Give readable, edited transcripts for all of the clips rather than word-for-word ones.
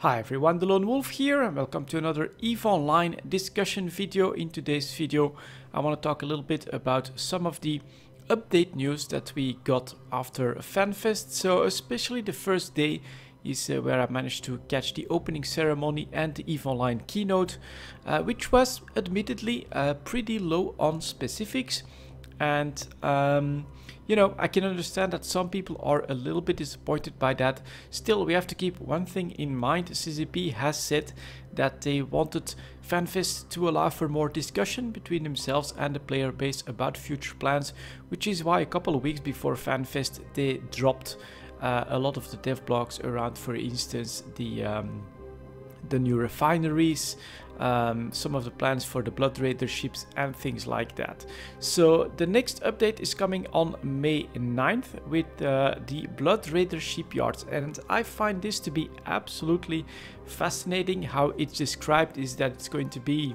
Hi everyone, delonewolf here and welcome to another EVE Online discussion video. In today's video I want to talk a little bit about some of the update news that we got after FanFest. So especially the first day is where I managed to catch the opening ceremony and the EVE Online keynote, which was admittedly pretty low on specifics. And you know, I can understand that some people are a little bit disappointed by that. Still, we have to keep one thing in mind. CCP has said that they wanted FanFest to allow for more discussion between themselves and the player base about future plans, which is why a couple of weeks before FanFest they dropped a lot of the dev blogs around, for instance, the new refineries, some of the plans for the Blood Raider ships and things like that. So the next update is coming on May 9th with the Blood Raider shipyards, and I find this to be absolutely fascinating. How it's described is that it's going to be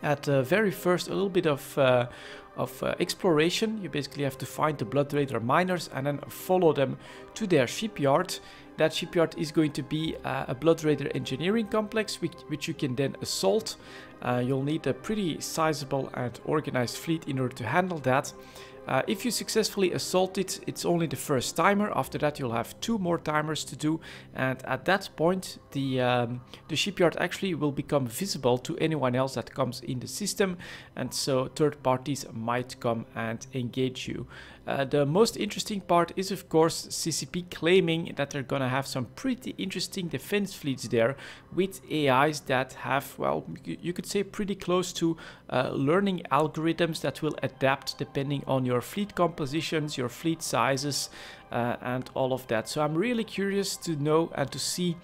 at very first a little bit of exploration. You basically have to find the Blood Raider miners and then follow them to their shipyard. That shipyard is going to be a Blood Raider engineering complex which you can then assault. You'll need a pretty sizable and organized fleet in order to handle that. If you successfully assault it, it's only the first timer. After that you'll have 2 more timers to do, and at that point the shipyard actually will become visible to anyone else that comes in the system, and so third parties might come and engage you. The most interesting part is of course CCP claiming that they're gonna have some pretty interesting defense fleets there with AIs that have, well, you could say pretty close to learning algorithms that will adapt depending on your fleet compositions, your fleet sizes, and all of that. So I'm really curious to know and to see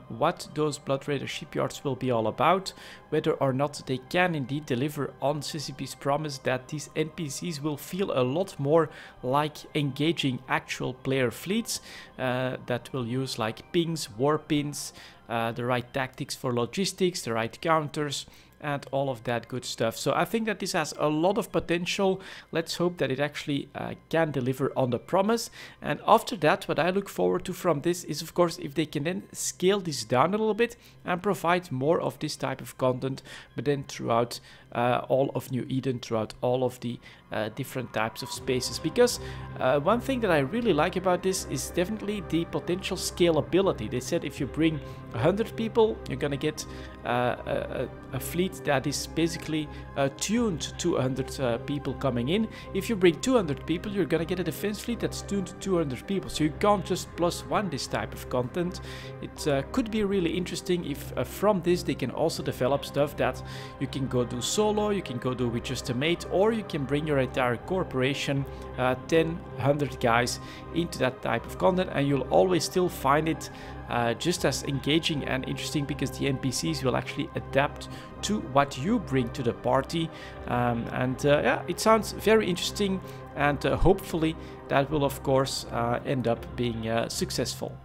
what those Blood Raider shipyards will be all about, whether or not they can indeed deliver on CCP's promise that these NPCs will feel a lot more like engaging actual player fleets that will use like pings, war pins, the right tactics for logistics, the right counters, and all of that good stuff. So I think that this has a lot of potential. Let's hope that it actually can deliver on the promise. And after that, what I look forward to from this is of course if they can then scale this down a little bit and provide more of this type of content, but then throughout all of New Eden, throughout all of the different types of spaces. Because one thing that I really like about this is definitely the potential scalability. They said if you bring 100 people, you're gonna get a fleet that is basically tuned to 100 people coming in. If you bring 200 people, you're gonna get a defense fleet that's tuned to 200 people. So you can't just +1 this type of content. It could be really interesting if from this they can also develop stuff that you can go do solo, you can go do with just a mate, or you can bring your entire corporation, 10, 100 guys into that type of content, and you'll always still find it just as engaging and interesting because the NPCs will actually adapt to what you bring to the party. Yeah, it sounds very interesting, and hopefully that will of course end up being successful.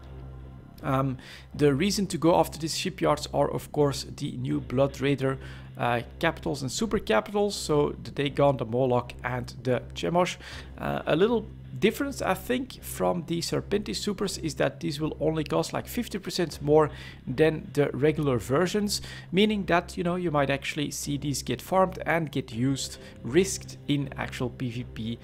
The reason to go after these shipyards are of course the new Blood Raider capitals and super capitals, so the Dagon, the Moloch and the Chemosh. A little difference I think from the Serpentis supers is that these will only cost like 50% more than the regular versions, meaning that, you know, you might actually see these get farmed and get used, risked in actual PvP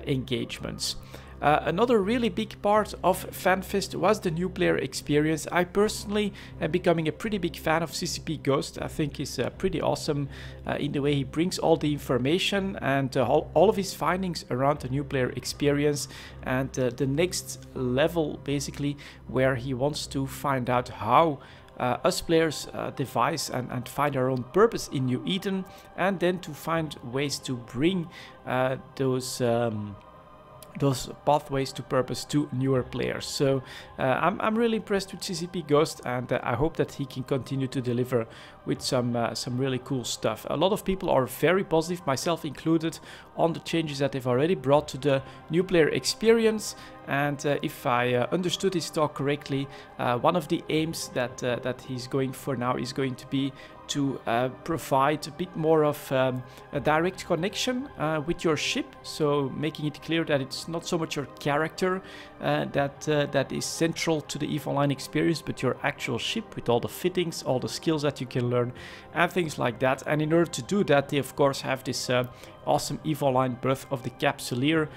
engagements. Another really big part of FanFest was the new player experience. I personally am becoming a pretty big fan of CCP Ghost. I think he's pretty awesome in the way he brings all the information and all of his findings around the new player experience, and the next level basically where he wants to find out how us players devise and find our own purpose in New Eden, and then to find ways to bring those pathways to purpose to newer players. So I'm really impressed with CCP Ghost, and I hope that he can continue to deliver with some really cool stuff. A lot of people are very positive, myself included, on the changes that they've already brought to the new player experience. And if I understood his talk correctly, one of the aims that he's going for now is going to be to provide a bit more of a direct connection with your ship, so making it clear that it's not so much your character that is central to the EVE Online experience, but your actual ship with all the fittings, all the skills that you can learn and things like that. And in order to do that, they of course have this awesome EVE Online Birth of the Capsuleer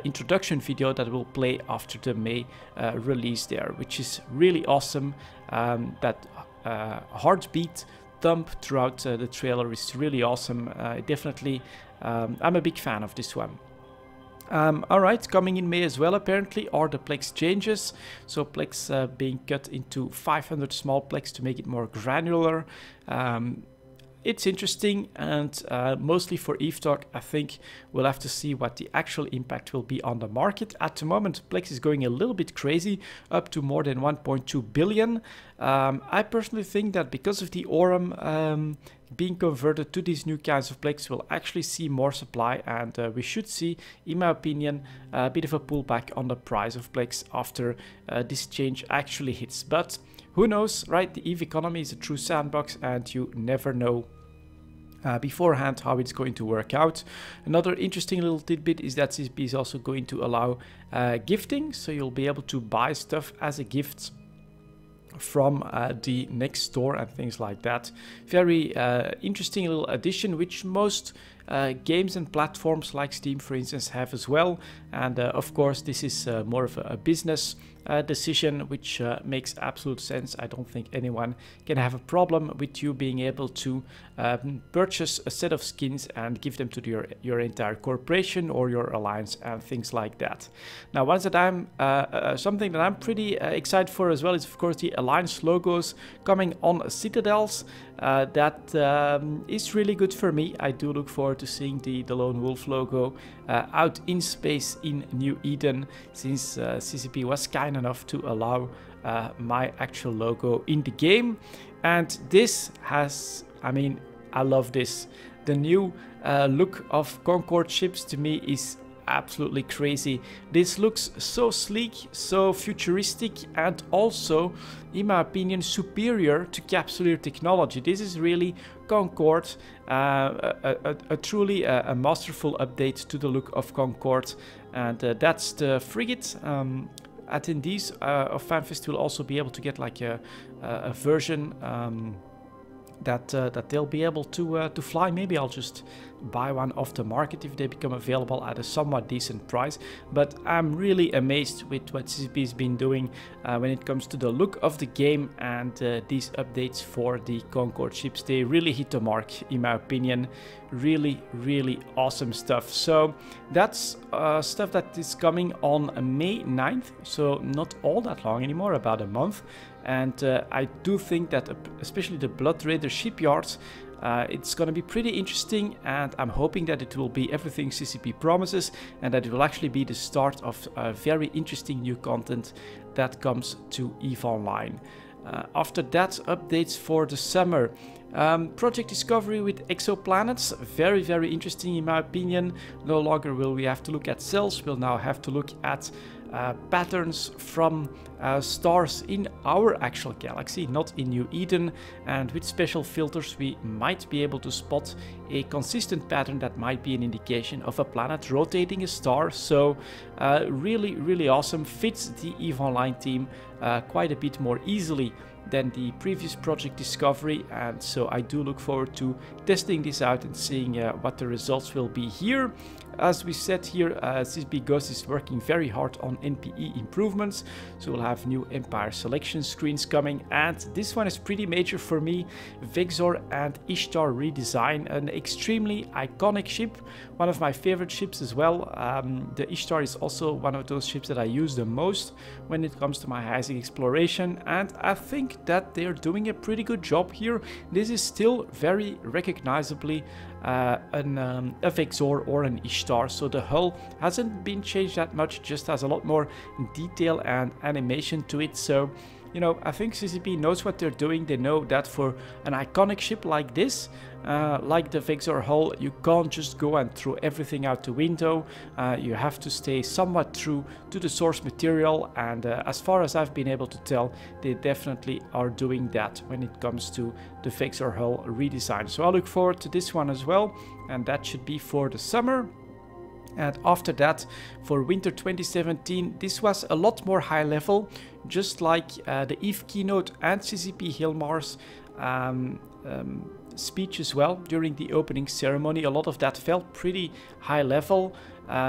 introduction video that will play after the May release there, which is really awesome. That heartbeat thump throughout the trailer is really awesome. Definitely, I'm a big fan of this one. Alright, coming in May as well apparently are the Plex changes. So Plex being cut into 500 small Plex to make it more granular. It's interesting, and mostly for EVE Talk, I think we'll have to see what the actual impact will be on the market. At the moment, Plex is going a little bit crazy, up to more than 1.2 billion. I personally think that because of the Aurum being converted to these new kinds of Plex, we'll actually see more supply, and we should see, in my opinion, a bit of a pullback on the price of Plex after this change actually hits. But who knows, right? The EVE economy is a true sandbox, and you never know beforehand how it's going to work out. Another interesting little tidbit is that CCP is also going to allow gifting, so you'll be able to buy stuff as a gift from the next store and things like that. Very interesting little addition, which most games and platforms like Steam, for instance, have as well. And of course, this is more of a business decision, which makes absolute sense. I don't think anyone can have a problem with you being able to purchase a set of skins and give them to your entire corporation or your alliance and things like that. Now, once that I'm something that I'm pretty excited for as well is, of course, the alliance logos coming on Citadels. That is really good for me. I do look forward to seeing the Lone Wolf logo out in space in New Eden, since CCP was kind enough to allow my actual logo in the game. And this has, I mean, I love this. The new look of Concorde ships to me is absolutely crazy. This looks so sleek, so futuristic, and also, in my opinion, superior to Capsuleer technology. This is really Concorde, truly a masterful update to the look of Concorde, and that's the frigate. Attendees of FanFest will also be able to get like a version that they'll be able to fly. Maybe I'll just buy one off the market if they become available at a somewhat decent price. But I'm really amazed with what CCP has been doing when it comes to the look of the game, and these updates for the Concorde ships. They really hit the mark, in my opinion. Really, really awesome stuff. So that's stuff that is coming on May 9th, so not all that long anymore, about a month. And I do think that especially the Blood Raider shipyards, it's going to be pretty interesting, and I'm hoping that it will be everything CCP promises, and that it will actually be the start of very interesting new content that comes to EVE Online. After that, updates for the summer. Project Discovery with exoplanets, very, very interesting in my opinion. No longer will we have to look at cells, we'll now have to look at patterns from stars in our actual galaxy, not in New Eden, and with special filters we might be able to spot a consistent pattern that might be an indication of a planet rotating a star. So really, really awesome, fits the EVE Online team quite a bit more easily than the previous Project Discovery, and so I do look forward to testing this out and seeing what the results will be here. As we said here, CCP Ghost is working very hard on NPE improvements, so we'll have new Empire selection screens coming, and this one is pretty major for me. Vexor and Ishtar redesign, an extremely iconic ship, one of my favorite ships as well. The Ishtar is also one of those ships that I use the most when it comes to my Isaac exploration, and I think that they're doing a pretty good job here. This is still very recognizably a Vexor or an Ishtar, so the hull hasn't been changed that much, just has a lot more detail and animation to it. So, you know, I think CCP knows what they're doing. They know that for an iconic ship like this, like the Vexor hull, you can't just go and throw everything out the window. You have to stay somewhat true to the source material, and as far as I've been able to tell, they definitely are doing that when it comes to the Vexor hull redesign. So I look forward to this one as well, and that should be for the summer. And after that, for winter 2017, this was a lot more high level, just like the EVE keynote and CCP Hilmar's speech as well during the opening ceremony. A lot of that felt pretty high level.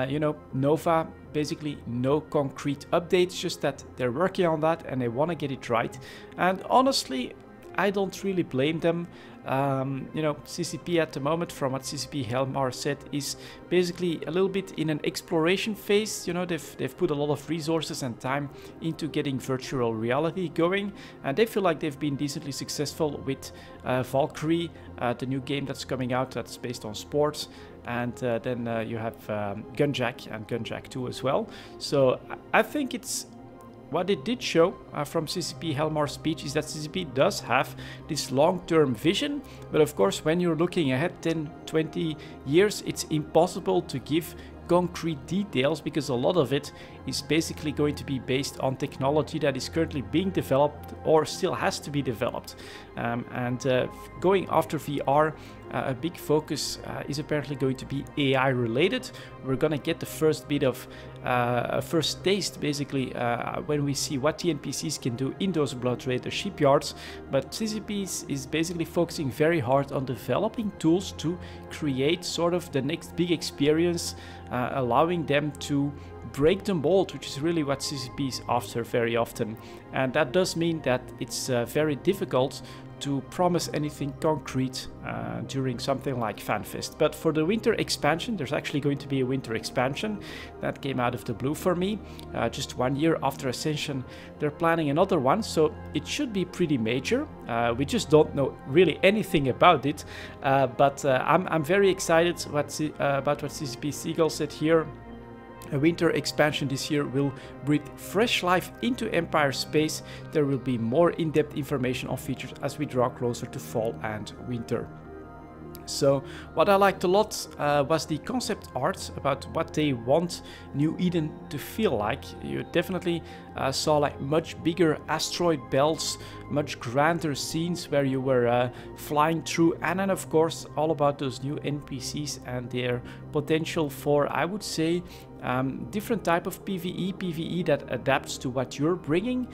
You know, Nova, basically no concrete updates, just that they're working on that and they want to get it right. And honestly, I don't really blame them. You know, CCP at the moment, from what CCP Hilmar said, is basically a little bit in an exploration phase. You know, they've put a lot of resources and time into getting virtual reality going, and they feel like they've been decently successful with Valkyrie, the new game that's coming out that's based on sports. And then you have Gunjack and Gunjack 2 as well. So I think it's... What it did show from CCP Helmar's speech is that CCP does have this long-term vision, but of course when you're looking ahead 10, 20 years, it's impossible to give concrete details because a lot of it is basically going to be based on technology that is currently being developed or still has to be developed. Going after VR, a big focus is apparently going to be AI related. We're gonna get the first bit of a first taste basically when we see what the NPCs can do in those Blood Raider shipyards, but CCP is basically focusing very hard on developing tools to create sort of the next big experience, allowing them to break the mold, which is really what CCP is after very often. And that does mean that it's very difficult to promise anything concrete during something like FanFest. But for the winter expansion, there's actually going to be a winter expansion that came out of the blue for me. Just 1 year after Ascension, they're planning another one, so it should be pretty major. We just don't know really anything about it, but I'm very excited about what CCP Seagull said here. A winter expansion this year will breathe fresh life into Empire space. There will be more in-depth information on features as we draw closer to fall and winter. So what I liked a lot was the concept art about what they want New Eden to feel like. You definitely saw like much bigger asteroid belts, much grander scenes where you were flying through, and then of course all about those new NPCs and their potential for, I would say, different type of PvE that adapts to what you're bringing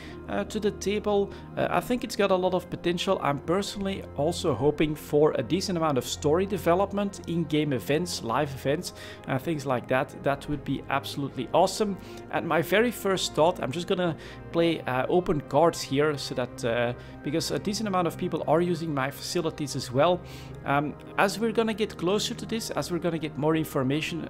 to the table. I think it's got a lot of potential. I'm personally also hoping for a decent amount of story development, in-game events, live events, things like that. That would be absolutely awesome. And my very first thought, I'm just gonna play open cards here, so that because a decent amount of people are using my facilities as well. As we're gonna get closer to this, as we're gonna get more information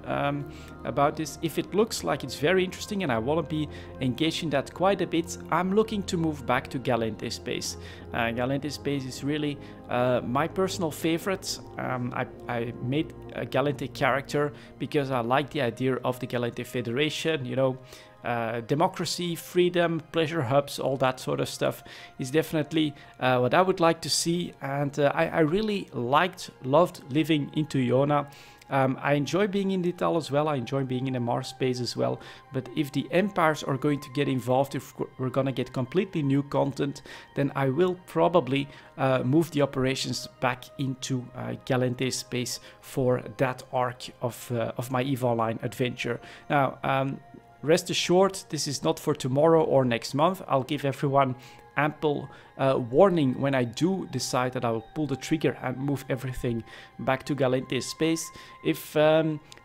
about this, if it looks like it's very interesting and I want to be engaged in that quite a bit, I'm looking to move back to Galente Space. Galente Space is really my personal favorite. I made a Galente character because I like the idea of the Galente Federation, you know. Democracy, freedom, pleasure hubs, all that sort of stuff is definitely what I would like to see, and I really loved living into Iona. I enjoy being in Dital as well, I enjoy being in a Mars space as well, but if the Empires are going to get involved, if we're gonna get completely new content, then I will probably move the operations back into Galente Space for that arc of my EVE Online adventure. Now, rest assured, this is not for tomorrow or next month. I'll give everyone ample warning when I do decide that I will pull the trigger and move everything back to Galente Space. If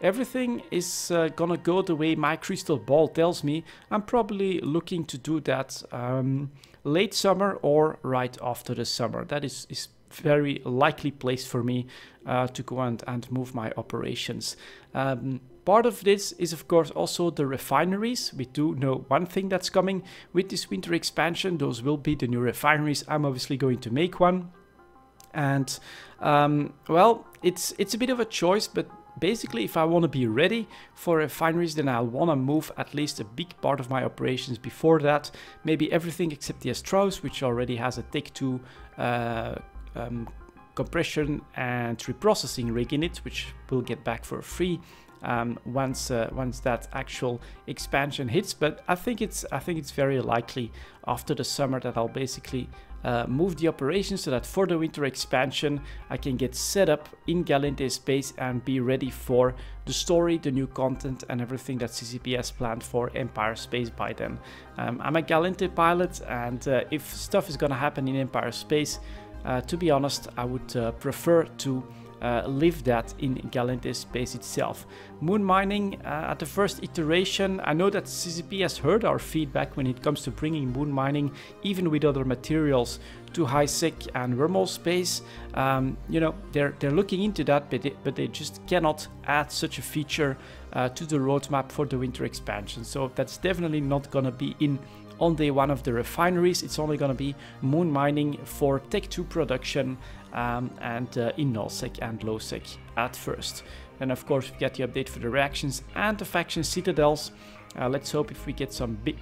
everything is gonna go the way my crystal ball tells me, I'm probably looking to do that late summer or right after the summer. That is very likely place for me to go and move my operations. Part of this is of course also the refineries. We do know one thing that's coming with this winter expansion. Those will be the new refineries. I'm obviously going to make one. And well, it's a bit of a choice, but basically if I want to be ready for refineries, then I'll want to move at least a big part of my operations before that. Maybe everything except the Strauss, which already has a Tech 2 compression and reprocessing rig in it, which we'll get back for free once that actual expansion hits. But I think it's very likely after the summer that I'll basically move the operation so that for the winter expansion I can get set up in Galente space and be ready for the story, the new content and everything that CCP has planned for Empire Space by then. I'm a Galente pilot, and if stuff is gonna happen in Empire Space, to be honest, I would prefer to live that in Galente space itself. Moon mining at the first iteration, I know that CCP has heard our feedback when it comes to bringing moon mining even with other materials to high-sec and wormhole space. You know, they're looking into that, but they just cannot add such a feature to the roadmap for the winter expansion. So that's definitely not gonna be on day one of the refineries. It's only gonna be moon mining for Tech 2 production and in nullsec and lowsec at first. And of course we get the update for the reactions and the faction citadels. Let's hope if we get some big,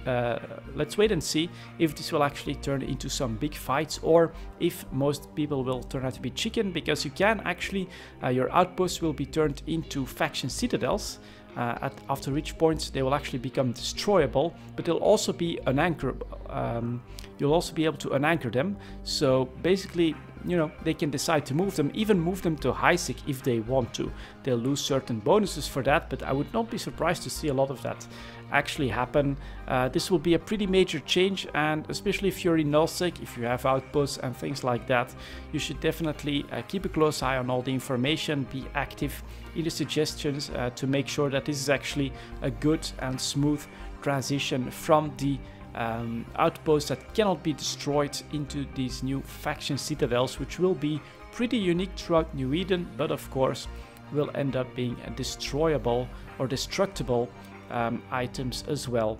let's wait and see if this will actually turn into some big fights, or if most people will turn out to be chicken, because you can actually, your outposts will be turned into faction citadels, after which point they will actually become destroyable, but they'll also be unanchorable. You'll also be able to unanchor them, so basically, you know, they can decide to move them, even move them to high-sec if they want to. They'll lose certain bonuses for that, but I would not be surprised to see a lot of that actually happen. This will be a pretty major change, and especially if you're in nullsec, if you have outposts and things like that, you should definitely keep a close eye on all the information, be active in the suggestions to make sure that this is actually a good and smooth transition from the outposts that cannot be destroyed into these new faction citadels, which will be pretty unique throughout New Eden, but of course will end up being destroyable or destructible items as well.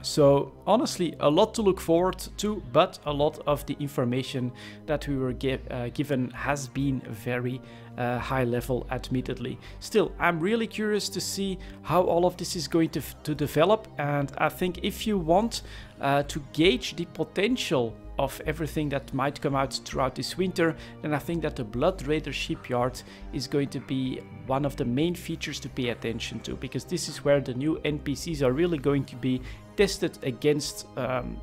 So honestly, a lot to look forward to, but a lot of the information that we were given has been very high level, admittedly. Still, I'm really curious to see how all of this is going to develop, and I think if you want to gauge the potential of everything that might come out throughout this winter, then I think that the Blood Raider shipyard is going to be one of the main features to pay attention to, because this is where the new NPCs are really going to be tested against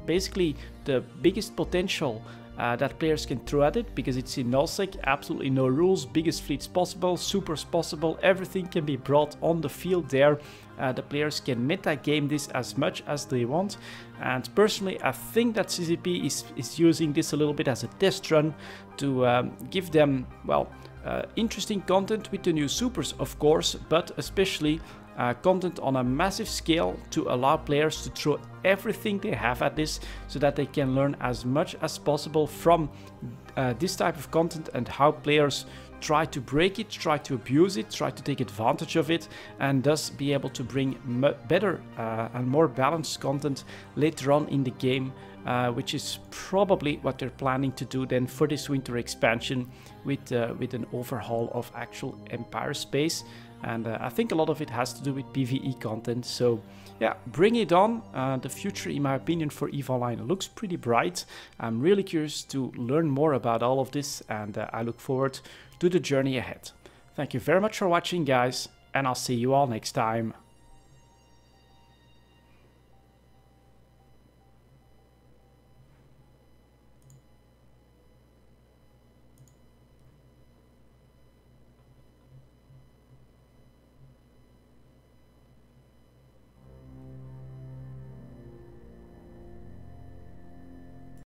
basically the biggest potential that players can throw at it, because it's in nullsec, absolutely no rules, biggest fleets possible, supers possible, everything can be brought on the field there. The players can meta game this as much as they want, and personally I think that CCP is using this a little bit as a test run to give them, well, interesting content with the new supers of course, but especially content on a massive scale to allow players to throw everything they have at this, so that they can learn as much as possible from this type of content and how players try to break it, try to abuse it, try to take advantage of it, and thus be able to bring better and more balanced content later on in the game, which is probably what they're planning to do then for this winter expansion with an overhaul of actual Empire Space. And I think a lot of it has to do with PvE content. So yeah, bring it on. The future, in my opinion, for EVE Online looks pretty bright. I'm really curious to learn more about all of this, and I look forward to the journey ahead. Thank you very much for watching, guys, and I'll see you all next time.